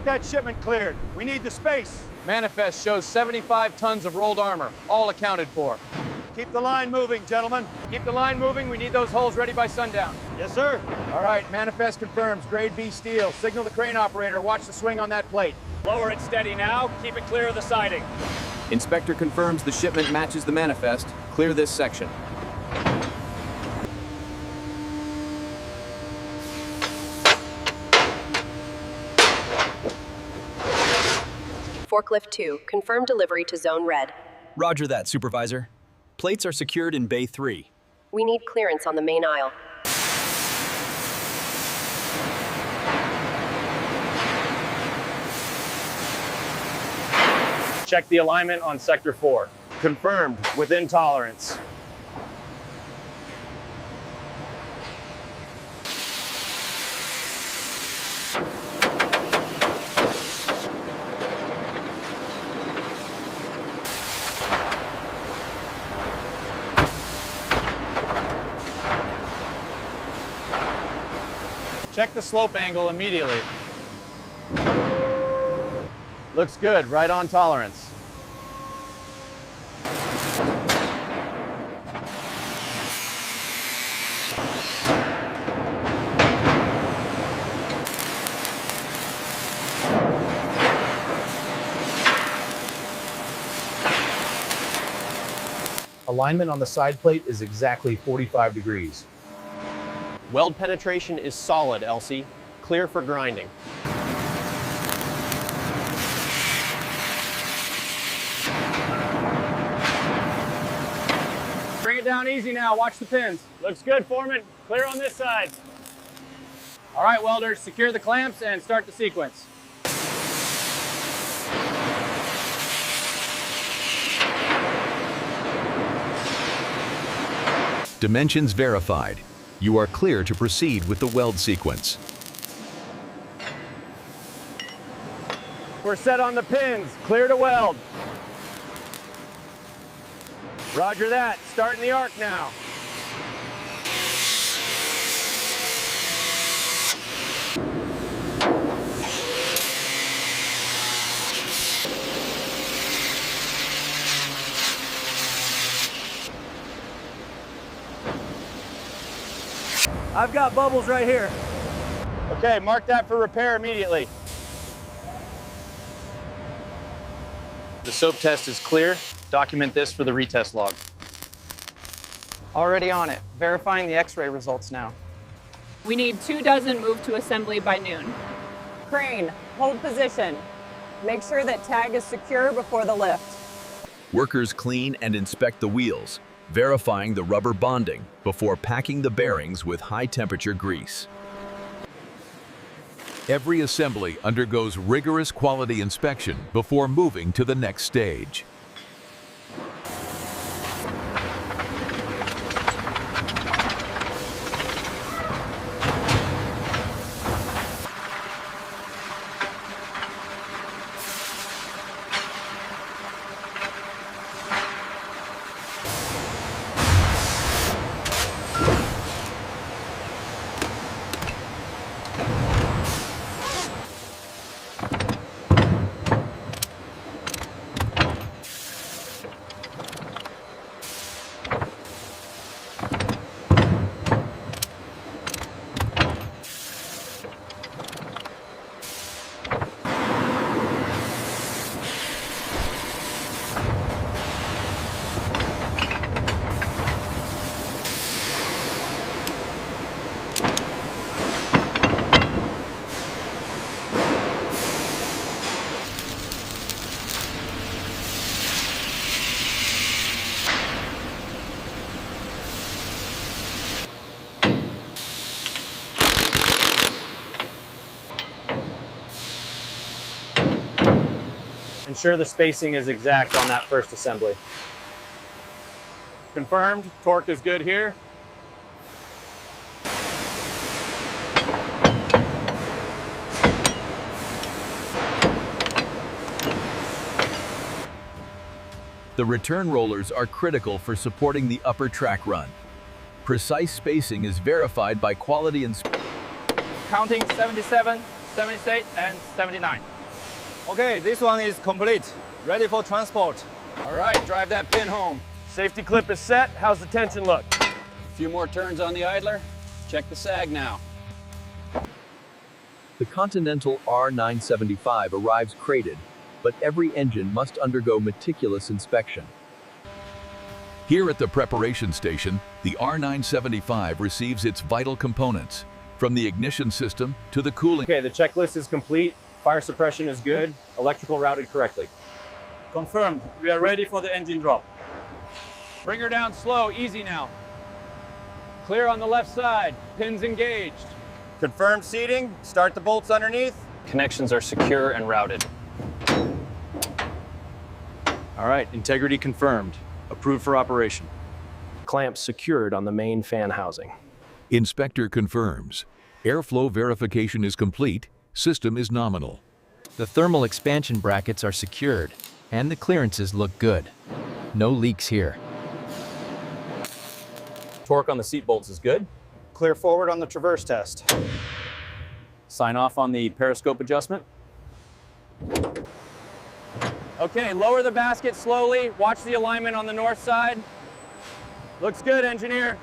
that shipment cleared. We need the space. Manifest shows 75 tons of rolled armor, all accounted for. Keep the line moving, gentlemen. Keep the line moving. We need those holes ready by sundown. Yes, sir. All right, manifest confirms. Grade B steel. Signal the crane operator. Watch the swing on that plate. Lower it steady now. Keep it clear of the siding. Inspector confirms the shipment matches the manifest. Clear this section. Forklift 2, confirm delivery to Zone Red. Roger that, Supervisor. Plates are secured in Bay 3. We need clearance on the main aisle. Check the alignment on Sector 4. Confirmed. Within tolerance. Check the slope angle immediately. Looks good, right on tolerance. Alignment on the side plate is exactly 45 degrees. Weld penetration is solid, Elsie. Clear for grinding. Bring it down easy now. Watch the pins. Looks good, Foreman. Clear on this side. All right, welders, secure the clamps and start the sequence. Dimensions verified. You are clear to proceed with the weld sequence. We're set on the pins. Clear to weld. Roger that. Starting the arc now. I've got bubbles right here. Okay, mark that for repair immediately. The soap test is clear. Document this for the retest log. Already on it. Verifying the X-ray results now. We need 24 moved to assembly by noon. Crane, hold position. Make sure that tag is secure before the lift. Workers clean and inspect the wheels, verifying the rubber bonding before packing the bearings with high-temperature grease. Every assembly undergoes rigorous quality inspection before moving to the next stage. Ensure the spacing is exact on that first assembly. Confirmed. Torque is good here. The return rollers are critical for supporting the upper track run. Precise spacing is verified by quality inspectors. Counting 77, 78, and 79. Okay, this one is complete. Ready for transport. All right, drive that pin home. Safety clip is set. How's the tension look? A few more turns on the idler. Check the sag now. The Continental R975 arrives crated, but every engine must undergo meticulous inspection. Here at the preparation station, the R975 receives its vital components, from the ignition system to the cooling. Okay, the checklist is complete. Fire suppression is good. Electrical routed correctly. Confirmed. We are ready for the engine drop. Bring her down slow, easy now. Clear on the left side, pins engaged. Confirmed seating. Start the bolts underneath. Connections are secure and routed. All right, integrity confirmed. Approved for operation. Clamps secured on the main fan housing. Inspector confirms. Airflow verification is complete. System is nominal. The thermal expansion brackets are secured, and the clearances look good. No leaks here. Torque on the seat bolts is good. Clear forward on the traverse test. Sign off on the periscope adjustment. Okay, lower the basket slowly. Watch the alignment on the north side. Looks good, engineer.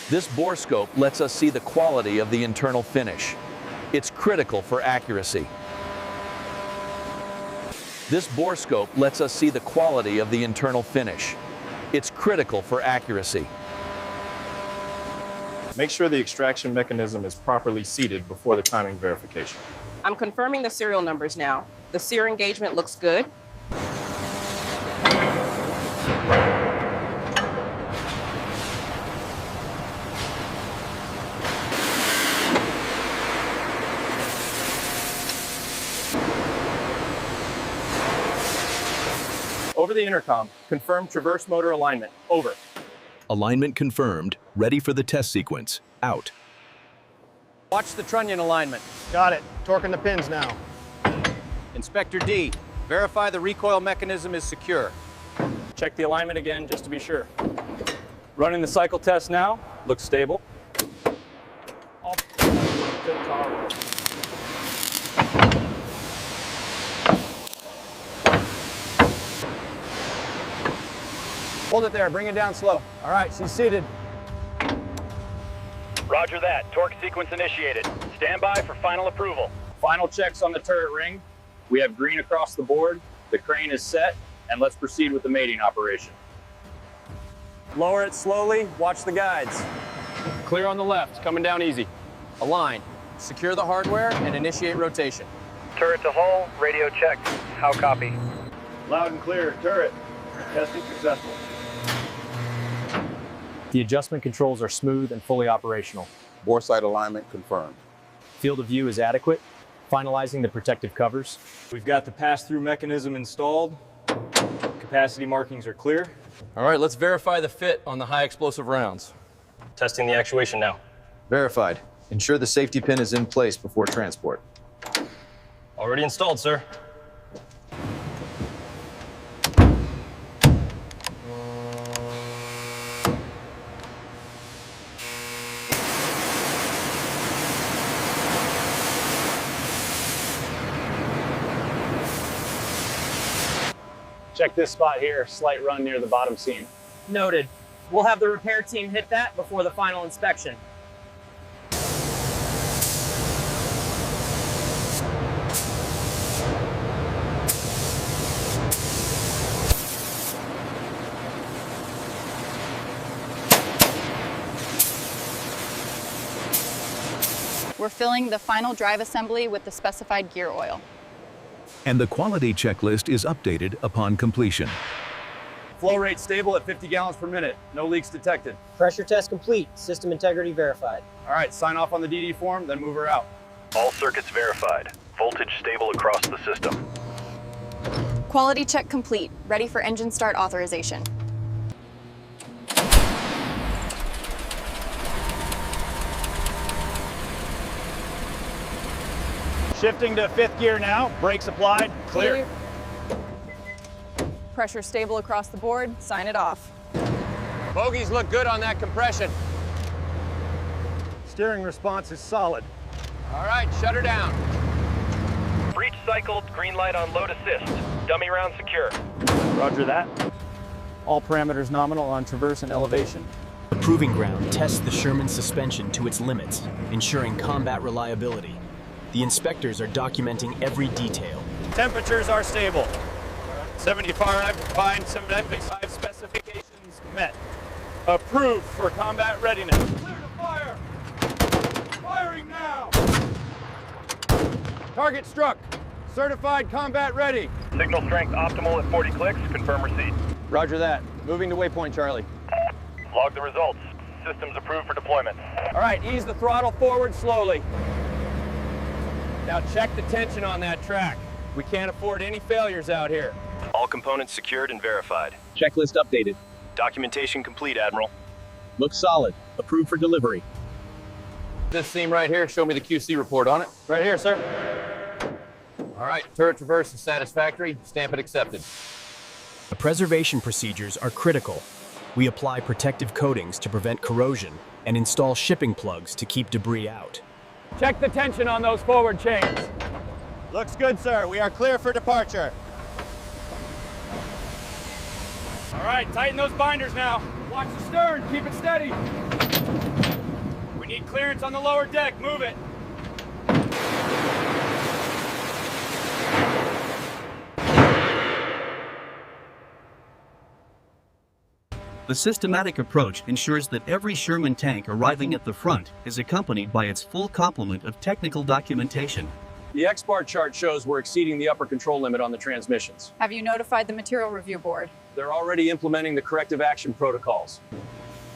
This bore scope lets us see the quality of the internal finish. It's critical for accuracy. This bore scope lets us see the quality of the internal finish. It's critical for accuracy. Make sure the extraction mechanism is properly seated before the timing verification. I'm confirming the serial numbers now. The sear engagement looks good. Over the intercom, confirm traverse motor alignment. Over. Alignment confirmed. Ready for the test sequence. Out. Watch the trunnion alignment. Got it. Torquing the pins now. Inspector D, verify the recoil mechanism is secure. Check the alignment again just to be sure. Running the cycle test now. Looks stable. Hold it there, bring it down slow. All right, she's seated. Roger that. Torque sequence initiated. Stand by for final approval. Final checks on the turret ring. We have green across the board. The crane is set, and let's proceed with the mating operation. Lower it slowly, watch the guides. Clear on the left, coming down easy. Align, secure the hardware, and initiate rotation. Turret to hull. Radio check. How copy? Loud and clear, turret. Testing successful. The adjustment controls are smooth and fully operational. Bore sight alignment confirmed. Field of view is adequate. Finalizing the protective covers. We've got the pass-through mechanism installed. Capacity markings are clear. All right, let's verify the fit on the high explosive rounds. Testing the actuation now. Verified. Ensure the safety pin is in place before transport. Already installed, sir. Check this spot here, slight run near the bottom seam. Noted. We'll have the repair team hit that before the final inspection. We're filling the final drive assembly with the specified gear oil. And the quality checklist is updated upon completion. Flow rate stable at 50 gallons per minute. No leaks detected. Pressure test complete. System integrity verified. All right, sign off on the DD form, then move her out. All circuits verified. Voltage stable across the system. Quality check complete. Ready for engine start authorization. Shifting to 5th gear now. Brakes applied. Clear. Pressure stable across the board. Sign it off. Bogies look good on that compression. Steering response is solid. All right, shut her down. Breach cycled, green light on load assist. Dummy round secure. Roger that. All parameters nominal on traverse and elevation. The proving ground tests the Sherman suspension to its limits, ensuring combat reliability. The inspectors are documenting every detail. Temperatures are stable. 75 combined 75 specifications met. Approved for combat readiness. Clear to fire! Firing now! Target struck. Certified combat ready. Signal strength optimal at 40 clicks. Confirm receipt. Roger that. Moving to waypoint, Charlie. Log the results. Systems approved for deployment. All right, ease the throttle forward slowly. Now check the tension on that track. We can't afford any failures out here. All components secured and verified. Checklist updated. Documentation complete, Admiral. Looks solid. Approved for delivery. This seam right here, show me the QC report on it. Right here, sir. All right, turret traverse is satisfactory. Stamp it accepted. The preservation procedures are critical. We apply protective coatings to prevent corrosion and install shipping plugs to keep debris out. Check the tension on those forward chains. Looks good, sir. We are clear for departure. All right, tighten those binders now. Watch the stern, keep it steady. We need clearance on the lower deck, move it. The systematic approach ensures that every Sherman tank arriving at the front is accompanied by its full complement of technical documentation. The X-bar chart shows we're exceeding the upper control limit on the transmissions. Have you notified the material review board? They're already implementing the corrective action protocols.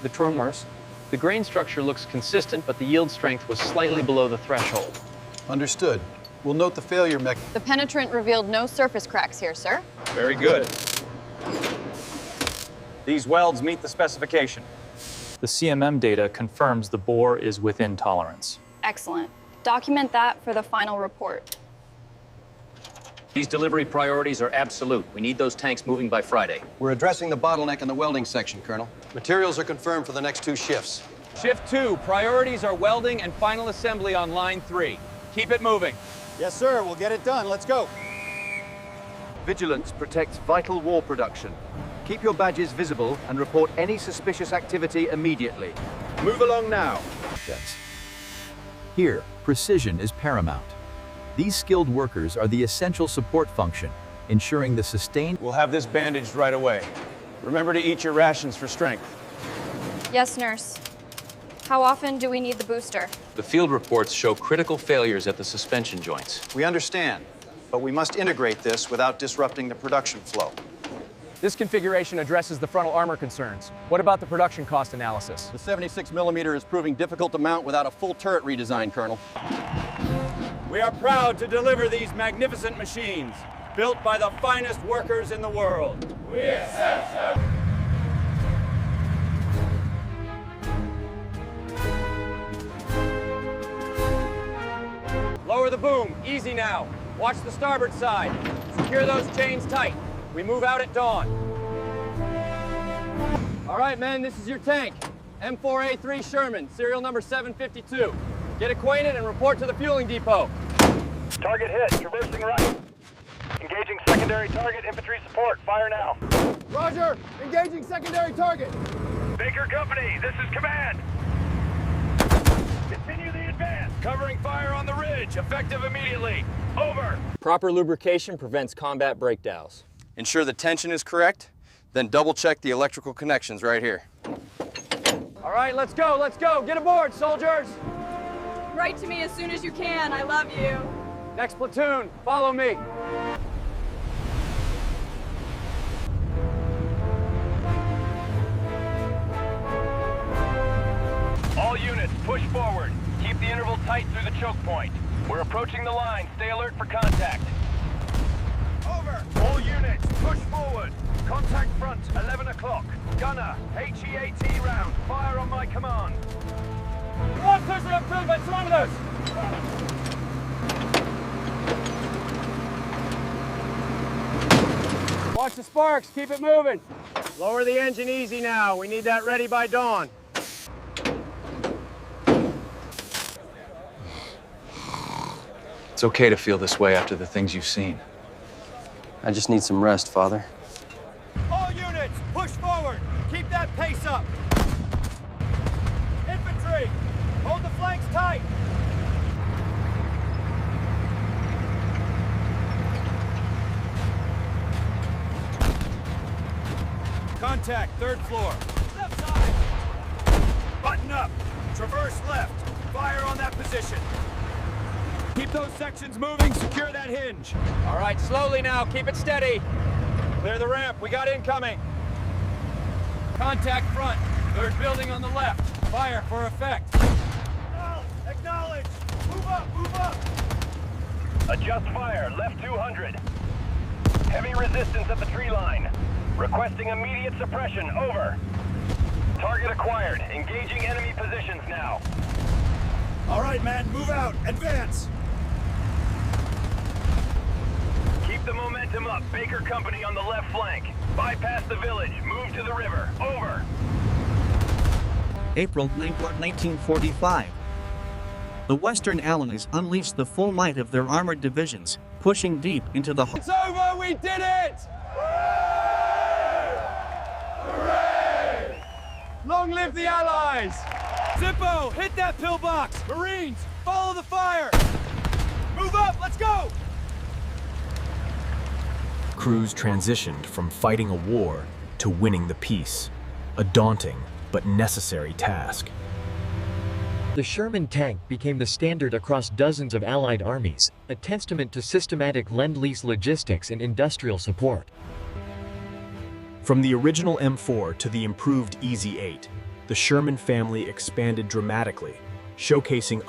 The tromars. The grain structure looks consistent, but the yield strength was slightly below the threshold. Understood. We'll note the failure mechanism. The penetrant revealed no surface cracks here, sir. Very good. These welds meet the specification. The CMM data confirms the bore is within tolerance. Excellent. Document that for the final report. These delivery priorities are absolute. We need those tanks moving by Friday. We're addressing the bottleneck in the welding section, Colonel. Materials are confirmed for the next 2 shifts. Shift 2, priorities are welding and final assembly on line 3. Keep it moving. Yes, sir. We'll get it done. Let's go. Vigilance protects vital war production. Keep your badges visible and report any suspicious activity immediately. Move along now. Yes. Here, precision is paramount. These skilled workers are the essential support function, ensuring the sustained... We'll have this bandaged right away. Remember to eat your rations for strength. Yes, nurse. How often do we need the booster? The field reports show critical failures at the suspension joints. We understand, but we must integrate this without disrupting the production flow. This configuration addresses the frontal armor concerns. What about the production cost analysis? The 76mm is proving difficult to mount without a full turret redesign, Colonel. We are proud to deliver these magnificent machines, built by the finest workers in the world. We accept. Lower the boom, easy now. Watch the starboard side. Secure those chains tight. We move out at dawn. All right, men, this is your tank. M4A3 Sherman, serial number 752. Get acquainted and report to the fueling depot. Target hit, traversing right. Engaging secondary target, infantry support. Fire now. Roger, engaging secondary target. Baker Company, this is command. Continue the advance. Covering fire on the ridge, effective immediately. Over. Proper lubrication prevents combat breakdowns. Ensure the tension is correct, then double check the electrical connections right here. All right, let's go, let's go. Get aboard, soldiers. Write to me as soon as you can. I love you. Next platoon, follow me. All units, push forward. Keep the interval tight through the choke point. We're approaching the line. Stay alert for contact. Over. All units, push forward. Contact front, 11 o'clock. Gunner, HEAT round. Fire on my command. Come on, push it up, vámonos. Watch the sparks. Keep it moving. Lower the engine easy now. We need that ready by dawn. It's okay to feel this way after the things you've seen. I just need some rest, Father. All units, push forward. Keep that pace up. Infantry, hold the flanks tight. Contact, third floor. Left side. Button up. Traverse left. Fire on that position. Keep those sections moving. Secure that hinge. All right, slowly now. Keep it steady. Clear the ramp. We got incoming. Contact front. Third building on the left. Fire for effect. Acknowledge. Move up. Move up. Adjust fire. Left 200. Heavy resistance at the tree line. Requesting immediate suppression. Over. Target acquired. Engaging enemy positions now. All right, man. Move out. Advance. Keep the momentum up. Baker Company on the left flank. Bypass the village. Move to the river. Over. April 1945. The Western Allies unleashed the full might of their armored divisions, pushing deep into the... It's over! We did it! Hooray! Long live the Allies! Zippo, hit that pillbox! Marines, follow the fire! Move up, let's go! Crews transitioned from fighting a war to winning the peace, a daunting but necessary task. The Sherman tank became the standard across dozens of Allied armies, a testament to systematic Lend-Lease logistics and industrial support. From the original M4 to the improved EZ-8, the Sherman family expanded dramatically, showcasing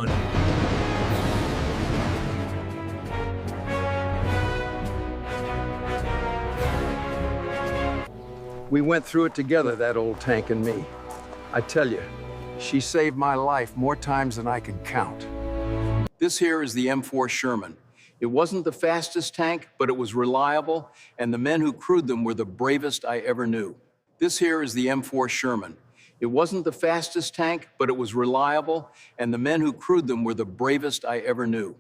We went through it together, that old tank and me. I tell you, she saved my life more times than I could count. This here is the M4 Sherman. It wasn't the fastest tank, but it was reliable, and the men who crewed them were the bravest I ever knew. This here is the M4 Sherman. It wasn't the fastest tank, but it was reliable, and the men who crewed them were the bravest I ever knew.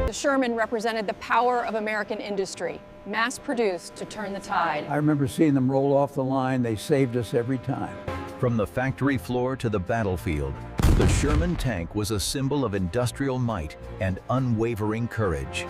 The Sherman represented the power of American industry, mass-produced to turn the tide. I remember seeing them roll off the line. They saved us every time. From the factory floor to the battlefield, the Sherman tank was a symbol of industrial might and unwavering courage.